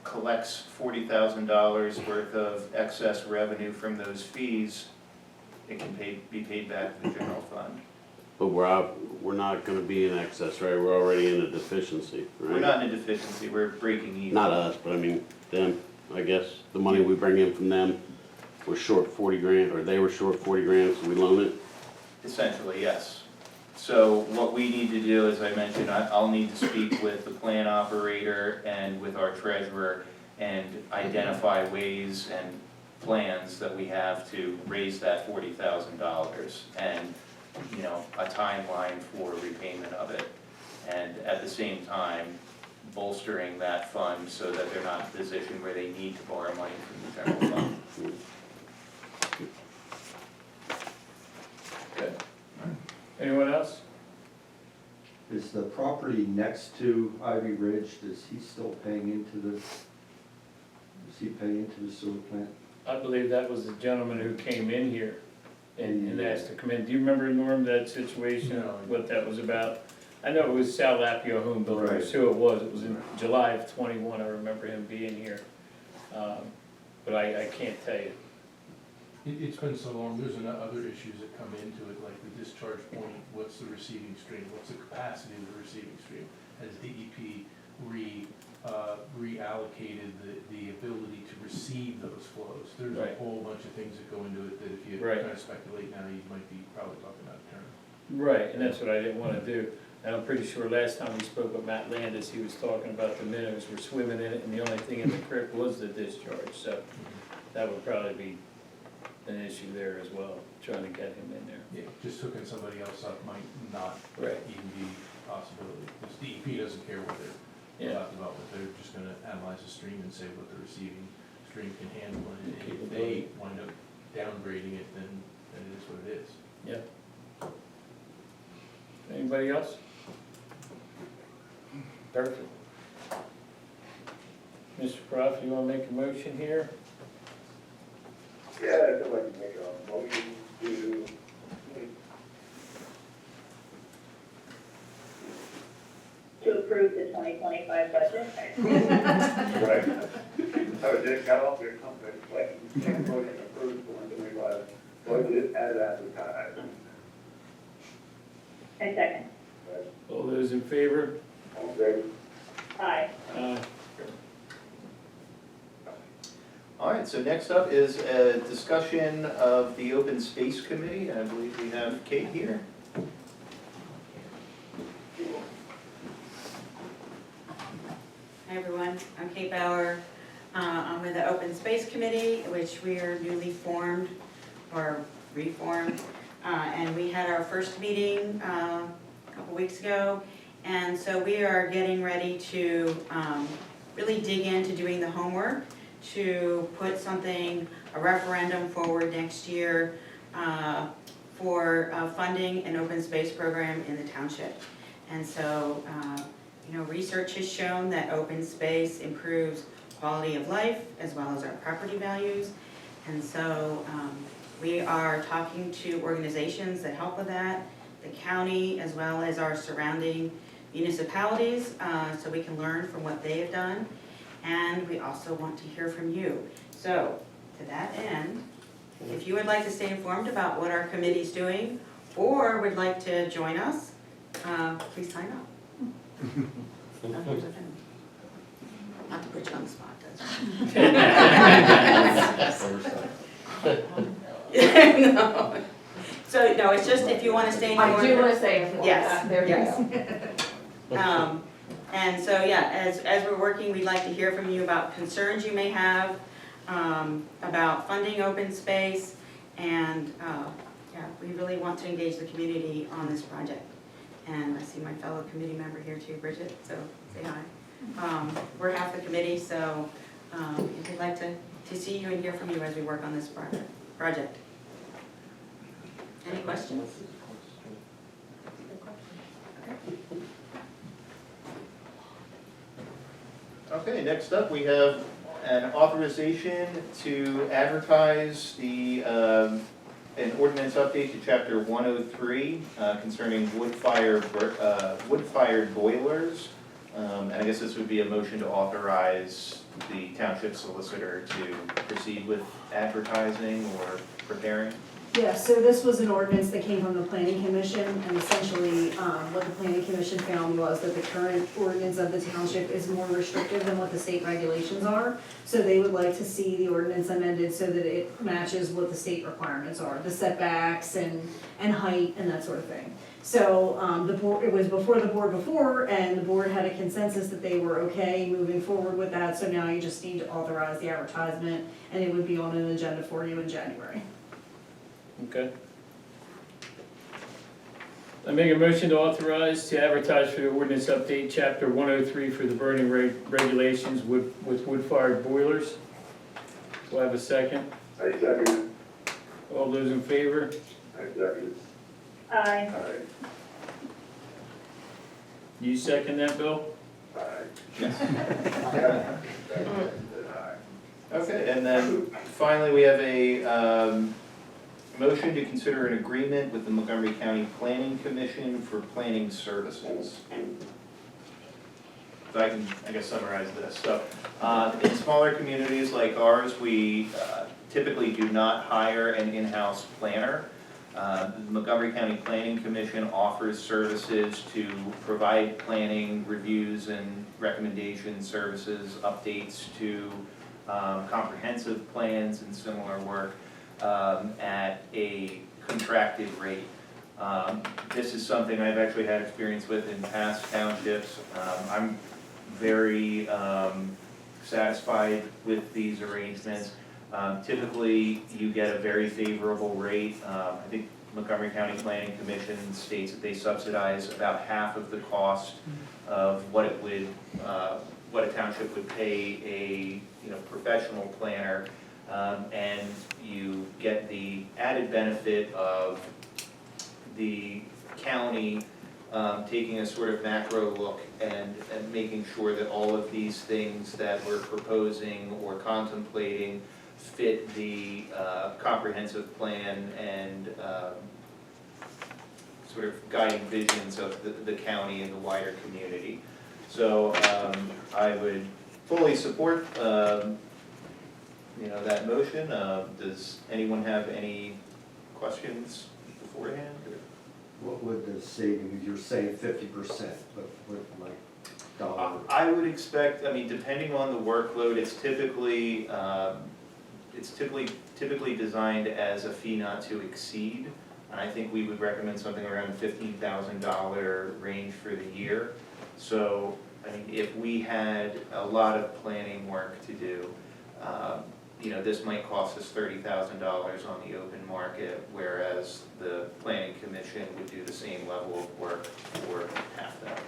collects $40,000 worth of excess revenue from those fees, it can be paid back to the general fund. But we're not gonna be in excess, right? We're already in a deficiency, right? We're not in a deficiency, we're breaking even. Not us, but I mean them, I guess. The money we bring in from them, we're short 40 grand, or they were short 40 grand, so we loan it. Essentially, yes. So what we need to do, as I mentioned, I'll need to speak with the plan operator and with our treasurer and identify ways and plans that we have to raise that $40,000 and, you know, a timeline for repayment of it. And at the same time, bolstering that fund so that they're not in a position where they need to borrow money from the general fund. Good. Anyone else? Is the property next to Ivy Ridge, is he still paying into the, is he paying into the sewer plant? I believe that was the gentleman who came in here and asked to come in. Do you remember, Norm, that situation, what that was about? I know it was Sal Lapio Home Builders, Right. who it was. It was in July of '21, I remember him being here. But I can't tell you. It's been so long, there's other issues that come into it, like the discharge point, what's the receiving stream, what's the capacity of the receiving stream? Has DEP reallocated the ability to receive those flows? There's a Right. whole bunch of things that go into it that if you Right. try to speculate now, you might be probably talking out of turn. Right, and that's what I didn't wanna do. And I'm pretty sure last time we spoke with Matt Landis, he was talking about the minnows were swimming in it, and the only thing in the creek was the discharge, so that would probably be an issue there as well, trying to get him in there. Yeah, just hooking somebody else up might not Right. even be a possibility. Because DEP doesn't care what they're Yeah, talking about, but they're just gonna analyze the stream and say what the receiving stream can handle, and if Capability. they wind up downgrading it, then it is what it is. yeah. Anybody else? Perfect. Mr. Croft, you wanna make a motion here? Yeah, I'd like to make a motion to approve the 2025 budget. Right. So just got off your company, like, motion approved for 2025 budget as advertised. I second. All those in favor? All in favor? Aye. All right, so next up is a discussion of the Open Space Committee. I believe we have Kate here. Hi everyone, I'm Kate Bauer. I'm with the Open Space Committee, which we are newly formed or reformed. And we had our first meeting a couple weeks ago. And so we are getting ready to really dig into doing the homework to put something, a referendum forward next year for funding an open space program in the township. And so, you know, research has shown that open space improves quality of life as well as our property values. And so we are talking to organizations that help with that, the county as well as our surrounding municipalities, so we can learn from what they have done. And we also want to hear from you. So to that end, if you would like to stay informed about what our committee is doing or would like to join us, please sign up. Oh, here's a pen. Not to put you on the spot, does it? No. So, no, it's just if you want to stay informed. I do want to say informed. Yes, There yes. you go. And so, yeah, as we're working, we'd like to hear from you about concerns you may have, about funding open space, and, yeah, we really want to engage the community on this project. And I see my fellow committee member here too, Bridget, so say hi. We're half the committee, so we'd like to see you and hear from you as we work on this project. Any questions? Okay, next up, we have an authorization to advertise an ordinance update to chapter 103 concerning wood-fired boilers. And I guess this would be a motion to authorize the township solicitor to proceed with advertising or preparing? Yeah, so this was an ordinance that came from the planning commission, and essentially, what the planning commission found was that the current ordinance of the township is more restrictive than what the state regulations are. So they would like to see the ordinance amended so that it matches what the state requirements are, the setbacks and height and that sort of thing. So, the board, it was before the board before, and the board had a consensus that they were okay moving forward with that, so now you just need to authorize the advertisement, and it would be on an agenda for you in January. Okay. I make a motion to authorize to advertise for the ordinance update, chapter 103 for the burning regulations with wood-fired boilers. Do I have a second? I second it. All those in favor? I second Aye. it. Aye. You second that, Bill? Aye. Yes. Aye. Okay, and then finally, we have a motion to consider an agreement with the Montgomery County Planning Commission for planning services. So I can, I guess, summarize this. So, in smaller communities like ours, we typically do not hire an in-house planner. The Montgomery County Planning Commission offers services to provide planning reviews and recommendation services, updates to comprehensive plans and similar work at a contracted rate. This is something I've actually had experience with in past townships. I'm very satisfied with these arrangements. Typically, you get a very favorable rate. I think Montgomery County Planning Commission states that they subsidize about half of the cost of what it would, what a township would pay a professional planner, and you get the added benefit of the county taking a sort of macro look and making sure that all of these things that we're proposing or contemplating fit the comprehensive plan and sort of guiding visions of the county and the wider community. So I would fully support that motion. Does anyone have any questions beforehand? What would the savings, you're saying 50%, but what, like, dollar? I would expect, depending on the workload, it's typically designed as a fee not to exceed. And I think we would recommend something around $15,000 range for the year. So, if we had a lot of planning work to do, this might cost us $30,000 on the open market, whereas the planning commission would do the same level of work for half that.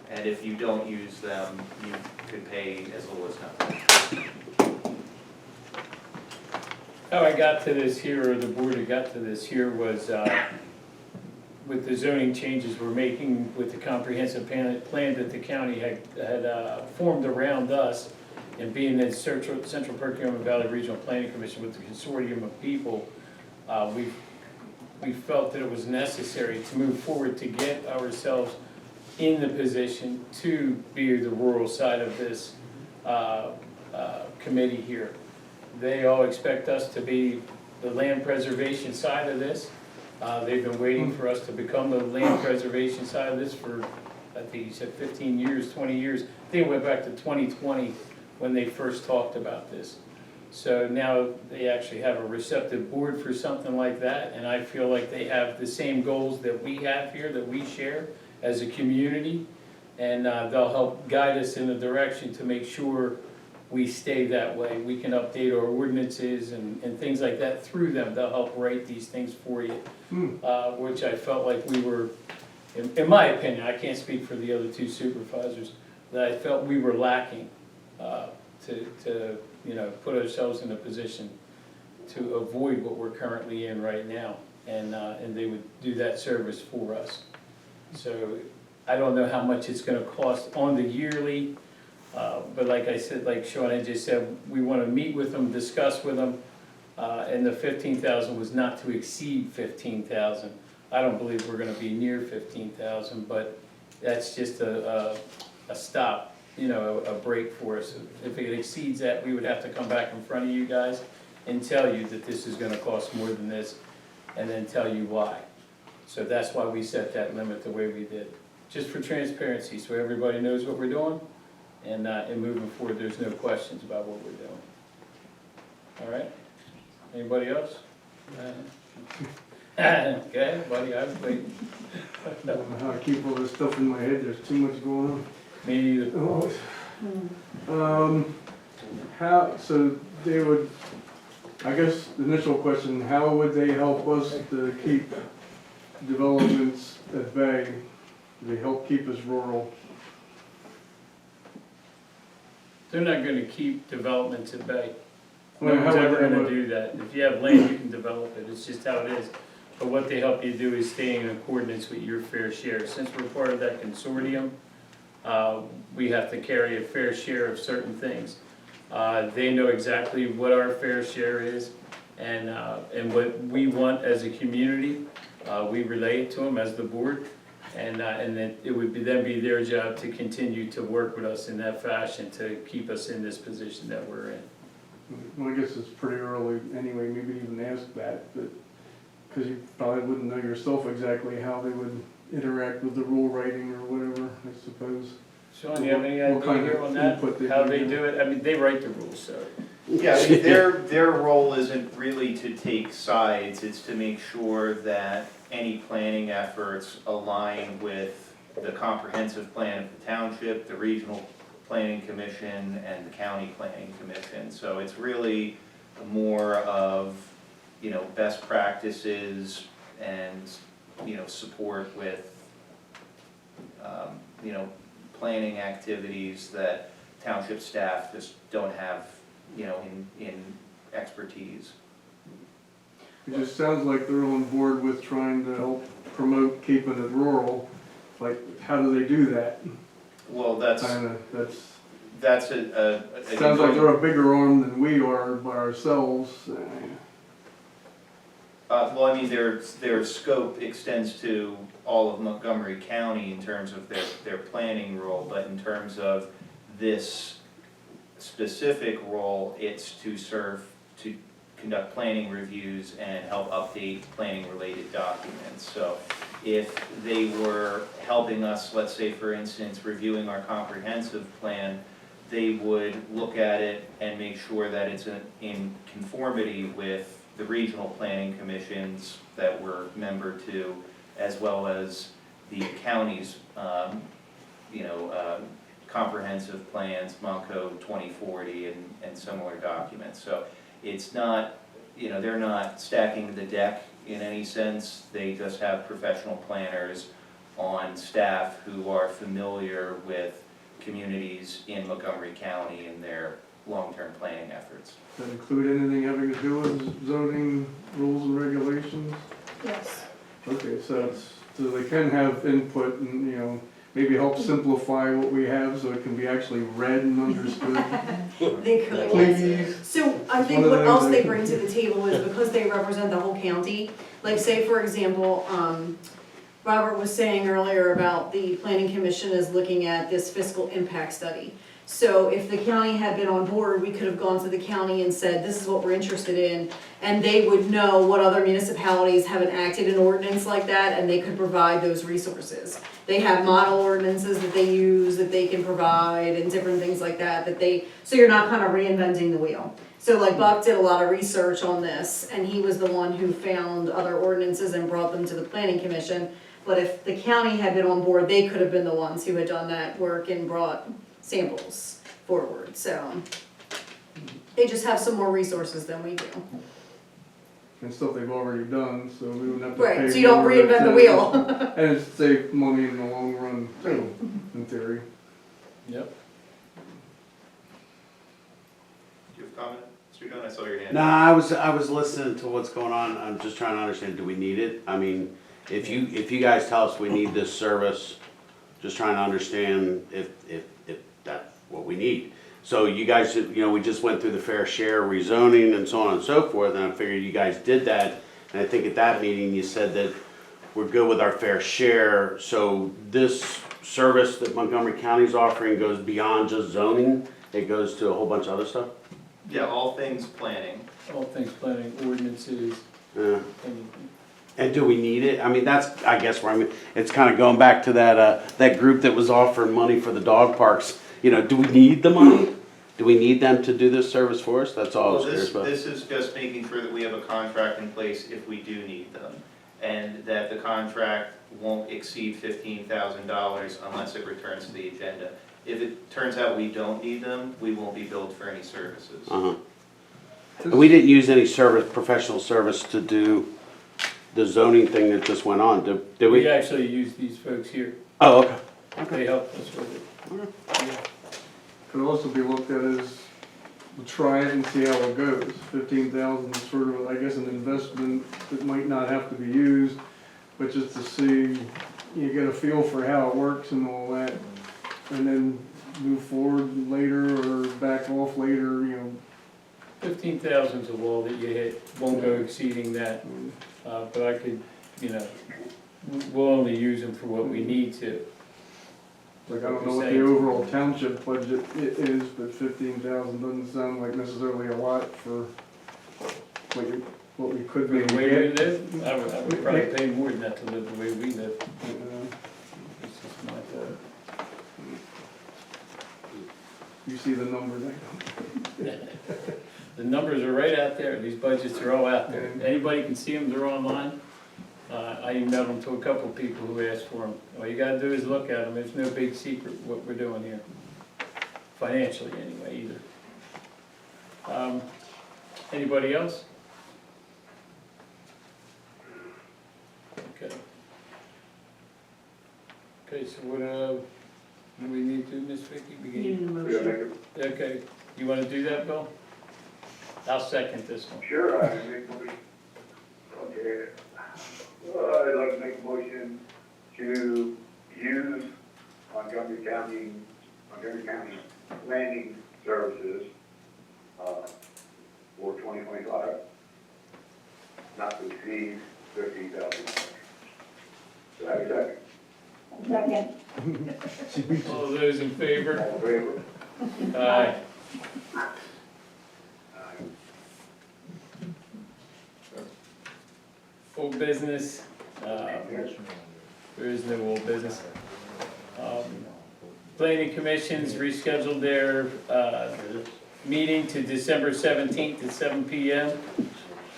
And if you don't use them, you could pay as little as nothing. How I got to this here, or the board had got to this here, was with the zoning changes we're making with the comprehensive plan that the county had formed around us, and being in Central Perkiomen Valley Regional Planning Commission with the consortium of people, we felt that it was necessary to move forward to get ourselves in the position to be the rural side of this committee here. They all expect us to be the land preservation side of this. They've been waiting for us to become the land preservation side of this for, I think you said 15 years, 20 years. I think it went back to 2020 when they first talked about this. So now they actually have a receptive board for something like that, and I feel like they have the same goals that we have here, that we share as a community, and they'll help guide us in the direction to make sure we stay that way. We can update our ordinances and things like that through them. They'll help write these things for you, which I felt like we were, in my opinion, I can't speak for the other two supervisors, that I felt we were lacking to put ourselves in a position to avoid what we're currently in right now, and they would do that service for us. So I don't know how much it's gonna cost on the yearly, but like I said, like Sean had just said, we wanna meet with them, discuss with them, and the 15,000 was not to exceed 15,000. I don't believe we're gonna be near 15,000, but that's just a stop a break for us. If it exceeds that, we would have to come back in front of you guys and tell you that this is gonna cost more than this, and then tell you why. So that's why we set that limit the way we did, just for transparency, so everybody knows what we're doing, and moving forward, there's no questions about what we're doing. All right? Anybody else? Okay, buddy, I was waiting. I don't know how to keep all this stuff in my head, there's too much going on. Me neither. How, so they would, I guess, the initial question, how would they help us to keep developments at bay? Do they help keep us rural? They're not gonna keep developments at bay. Well, No how one's would ever they gonna would- do that. If you have land, you can develop it, it's just how it is. But what they help you do is stay in accordance with your fair share. Since we're part of that consortium, we have to carry a fair share of certain things. They know exactly what our fair share is, and what we want as a community. We relay it to them as the board, and then it would then be their job to continue to work with us in that fashion to keep us in this position that we're in. Well, I guess it's pretty early anyway, maybe even ask that, but, because you probably wouldn't know yourself exactly how they would interact with the rule writing or whatever, I suppose. Sean, you have any What kind idea of on that, input they how bring they in? do it? I mean, they write the rules, so. Yeah, I mean, their role isn't really to take sides, it's to make sure that any planning efforts align with the comprehensive plan of the township, the regional planning commission, and the county planning commission. So it's really more of, best practices and, support with, planning activities that township staff just don't have, in expertise. It just sounds like they're on board with trying to help promote keeping it rural. Like, how do they do that? Well, that's a, sounds like they're a bigger arm than we are by ourselves. well, I mean, their scope extends to all of Montgomery County in terms of their planning role, but in terms of this specific role, it's to conduct planning reviews and help update planning-related documents. So if they were helping us, let's say for instance, reviewing our comprehensive plan, they would look at it and make sure that it's in conformity with the regional planning commissions that we're member to, as well as the county's, comprehensive plans, Monco 2040 and similar documents. So it's not, they're not stacking the deck in any sense. They just have professional planners on staff who are familiar with communities in Montgomery County and their long-term planning efforts. Does that include anything having to do with zoning rules and regulations? Yes. Okay, so they can have input and, maybe help simplify what we have so it can be actually read and understood. They could. Please. So I think One of what those else they that- bring to the table is because they represent the whole county, like say for example, Robert was saying earlier about the planning commission is looking at this fiscal impact study. So if the county had been on board, we could have gone to the county and said, this is what we're interested in. And they would know what other municipalities have enacted an ordinance like that, and they could provide those resources. They have model ordinances that they use, that they can provide, and different things like that, so you're not kind of reinventing the wheel. So like Buck did a lot of research on this, and he was the one who found other ordinances and brought them to the planning commission. But if the county had been on board, they could have been the ones who had done that work and brought samples forward, so. They just have some more resources than we do. And stuff they've already done, so we wouldn't have to pay Right, so you don't more reinvent the to- wheel. And it save money in the long run too, in theory. Yep. Do you have a comment, Mr. Dunn? I saw your hand. Nah, I was listening to what's going on, I'm just trying to understand, do we need it? I mean, if you guys tell us we need this service, just trying to understand if that's what we need. So you guys, we just went through the fair share rezoning and so on and so forth, and I figured you guys did that. And I think at that meeting you said that we're good with our fair share, so this service that Montgomery County's offering goes beyond just zoning? It goes to a whole bunch of other stuff? Yeah, all things planning. All things planning, ordinances, Yeah. anything. And do we need it? I mean, that's, I guess, where it's kind of going back to that group that was offering money for the dog parks. You know, do we need the money? Do we need them to do this service for us? That's all I was Well, curious about. this is just making sure that we have a contract in place if we do need them, and that the contract won't exceed $15,000 unless it returns to the agenda. If it turns out we don't need them, we won't be billed for any services. Uh-huh. And we didn't use any professional service to do the zoning thing that just went on, did We we? actually use these folks here, Oh, okay. they helped us with it. Yeah. Could also be looked at as, we'll try it and see how it goes. 15,000 is sort of, I guess, an investment that might not have to be used, but just to see, you get a feel for how it works and all that. And then move forward later or back off later, you know. 15,000 is a wall that you hit, won't go exceeding that, but I could, you know, we'll only use them for what we need to. Like, I don't know what the overall township budget is, but 15,000 doesn't sound like necessarily a lot for what we could For be. the way we live, I would probably pay more than that to live the way we live. It's just my thought. You see the numbers, The numbers are right out there, these budgets are all out there, anybody can see them, they're online. I emailed them to a couple of people who asked for them, all you gotta do is look at them, there's no big secret what we're doing here. Financially anyway, either. Anybody else? Okay. Okay, so what do we need to do, Ms. Vicky? We Need can- an Yeah, emotion. make it, Okay, you wanna do that, Bill? I'll second this one. sure, I make a motion. Okay. I'd like to make a motion to use Montgomery County Planning Services, for 2025, not to exceed $15,000. Do I have a second? Second. All those in favor? All in favor? Aye. Old business, there is no old business. Planning Commission's rescheduled their, meeting to December 17th at 7 PM.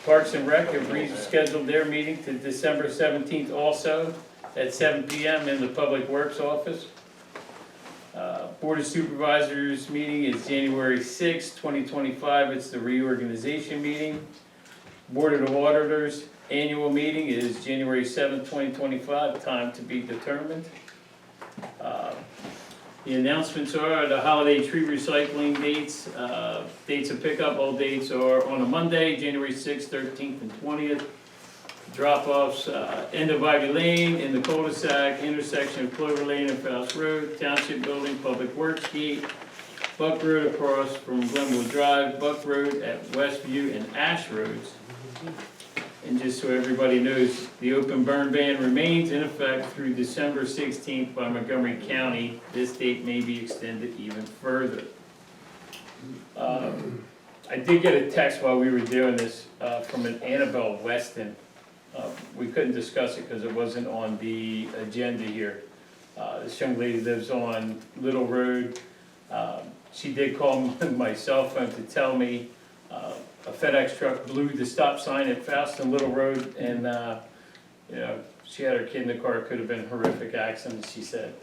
Parks and Rec have rescheduled their meeting to December 17th also at 7 PM in the Public Works office. Board of Supervisors meeting is January 6th, 2025, it's the reorganization meeting. Board of Auditors annual meeting is January 7th, 2025, time to be determined. The announcements are the holiday tree recycling dates, dates of pickup, all dates are on a Monday, January 6th, 13th, and 20th. Drop-offs, end of Ivy Lane in the cul-de-sac, intersection of Clover Lane and Faust Road, Township Building, Public Works Gate, Buck Road across from Glenwood Drive, Buck Road at Westview and Ash Roads. And just so everybody knows, the open burn ban remains in effect through December 16th by Montgomery County. This date may be extended even further. I did get a text while we were doing this from an Annabelle Weston. We couldn't discuss it because it wasn't on the agenda here. This young lady lives on Little Road. She did call my cell phone to tell me a FedEx truck blew the stop sign at Faust and Little Road, and you know, she had her kid in the car. It could have been a horrific accident, she said.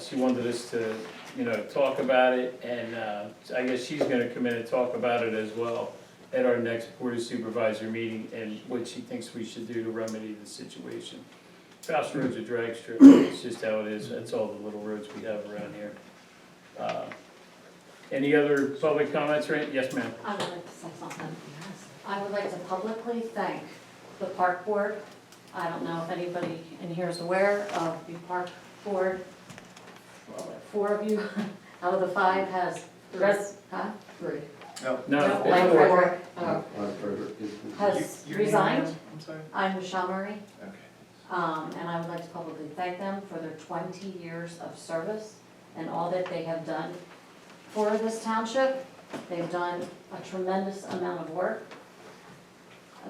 She wanted us to, you know, talk about it, and I guess she's gonna come in and talk about it as well at our next Board of Supervisor meeting, and what she thinks we should do to remedy the situation. Faust Road's a drag strip, it's just how it is, that's all the little roads we have around here. Any other public comments, right? Yes, ma'am. I would like to say something. I would like to publicly thank the park board. I don't know if anybody in here is aware of the park board. Well, 4 of you out of the 5 has, huh? 3. No. Like Frederick, Frederick is. has Your name resigned. again? I'm sorry? I'm Michelle Murray. Okay. And I would like to publicly thank them for their 20 years of service and all that they have done for this township. They've done a tremendous amount of work.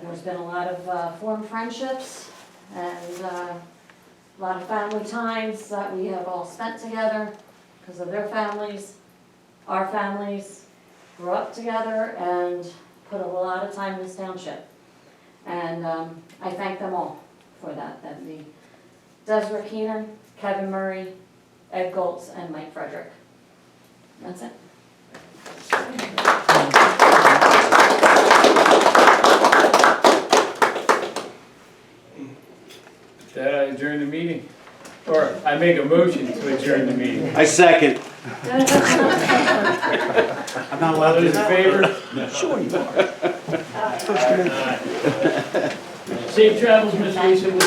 There's been a lot of formed friendships and a lot of family times that we have all spent together because of their families. Our families grew up together and put a lot of time in this township. And I thank them all for that. That'd be Desiree Keenan, Kevin Murray, Ed Goltz, and Mike Frederick. That's it. That I adjourn the meeting, or I make a motion to adjourn the meeting. I second. I'm not allowed All to do those in that. favor? Sure you are. Safe travels, Ms. Lisa.